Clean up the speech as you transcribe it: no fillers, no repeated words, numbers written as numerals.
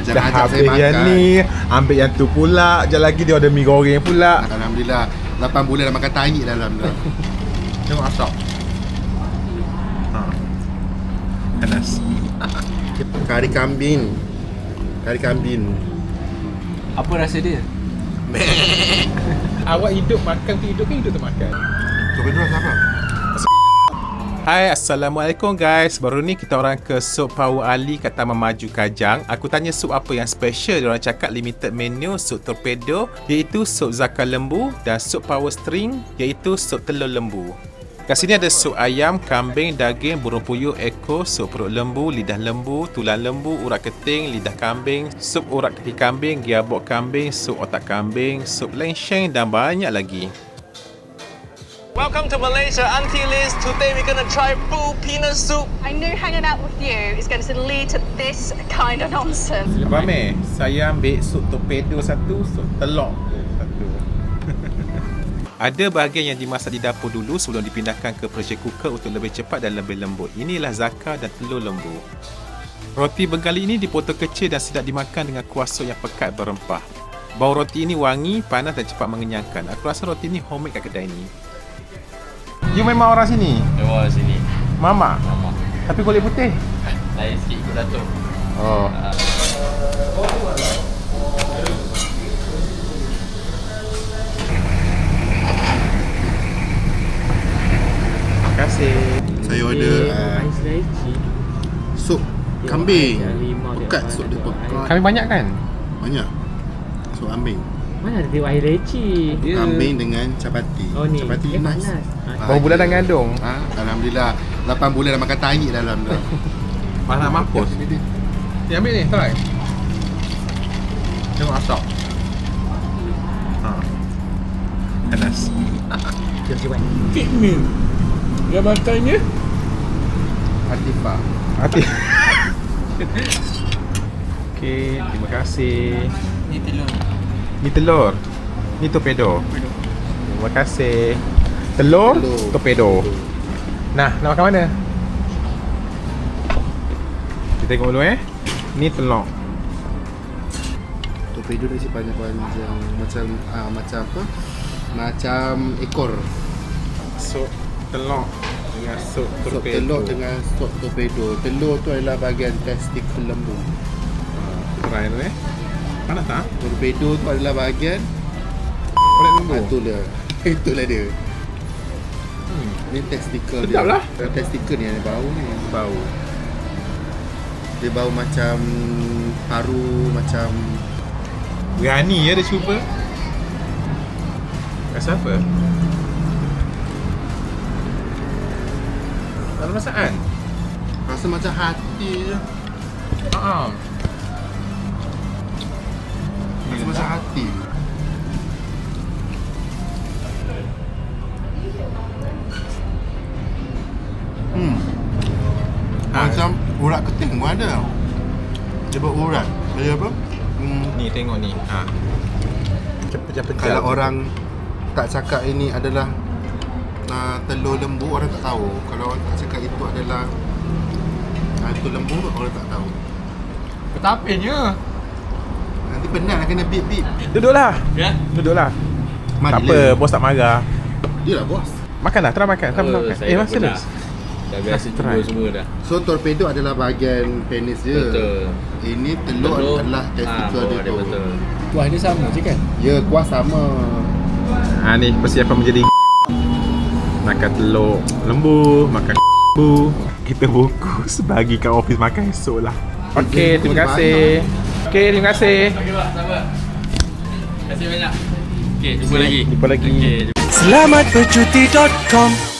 Jangan dah ajak saya habis yang makan. ni, ambil yang tu pula. Sekejap lagi dia ada mi goreng pula. Alhamdulillah 8 bulan dah makan tahi dah. Alhamdulillah. Tengok asap. Panas. Kari kambing. Apa rasa dia? Awak hidup makan tu hidup ke hidup tu makan? Tu kedua apa? Hai, Assalamualaikum guys. Baru ni kita orang ke Sup Power Ali kat Taman Maju Kajang. Aku tanya sup apa yang special. Diorang cakap limited menu sup torpedo, iaitu sup zakar lembu, dan sup power string, iaitu sup telur lembu. Kat sini ada sup ayam, kambing, daging, burung puyuh, ekor, sup perut lembu, lidah lembu, tulang lembu, urat keting, lidah kambing, sup urat kaki kambing, giabok kambing, sup otak kambing, sup lengsheng dan banyak lagi. Welcome to Malaysia, Auntie Liz. Today we're gonna try full peanut soup. I knew hanging out with you is going to lead to this kind of nonsense. Lepas ni, saya ambil sup torpedo satu, sup telur satu. Ada bahagian yang dimasak di dapur dulu sebelum dipindahkan ke pressure cooker untuk lebih cepat dan lebih lembut. Inilah zakar dan telur lembu. Roti bengali ini dipotong kecil dan sedap dimakan dengan kuah sup yang pekat berempah. Bau roti ini wangi, panas dan cepat mengenyangkan. Aku rasa roti ini homemade kat kedai ni. You memang orang sini? Memang sini. Mama? Mama. Tapi kulit putih? Lain sikit ikut Datuk. Oh. Terima kasih. Saya order sup kambing. Pekat sup dia pekat. Kami banyak kan? Banyak. Sup kambing. Mana ada tengok air leci? Kambing dengan capati. Oh ni. Capati Dia nice. panas. Baru bulan dah ngandung. Alhamdulillah 8 bulan dah makan tahi dah. Alhamdulillah. Mana nak mampus? Ni ambil ni, try. Tengok asap. Panas. Jom. Cik ni. Dia makannya? Atifah. Hati. Okey, terima kasih. Ni telur. Ni telur. Ni torpedo. Terima kasih. Telur, torpedo. Nah, nak makan mana? Kita tengok dulu Ni telur. Torpedo dia panjang-panjang macam apa? Macam ekor. Sup telur dengan sup Sup torpedo. telur dengan sup torpedo. Telur tu adalah bahagian testikel lembu. Try dulu Panas tak? Torpedo tu adalah bahagian Kulit lembu. Itulah dia. Ni testikel Sedap lah. Testikel ni ada bau ni. Bau. Dia bau macam paru, macam Berani dia cuba. Rasa apa? Tak ada perasaan. rasa macam hati je. Rasa macam hati. Macam urat keting pun ada. Dia berurat. Dia apa? Ni tengok ni. Pecah-pecah. Kalau orang tak cakap ini adalah telur lembu, orang tak tahu. Kalau orang tak cakap itu adalah telur lembu, orang tak tahu. Petapinnya. Nanti penat nak kena bip-bip. Duduklah. Ya? Duduklah. Mari Tak apa, lah. bos tak marah. Dia lah bos. Makanlah, try makan. Try makan. Saya dah serius. pernah. Dah biasa Try. cuba semua dah. So torpedo adalah bahagian penis je. Betul. Ini telur adalah testikel dia tu. Betul. Kuah dia sama je kan? Ya, kuah sama. Ni persiapan menjadi makan telur lembu, makan lembu. Kita bungkus bagi kat office makan esok lah. Okey, terima kasih. Okey, terima kasih. Okey, Pak. Sabar. Terima kasih banyak. Okey, jumpa lagi. Jumpa lagi. Okey, Selamatbercuti.com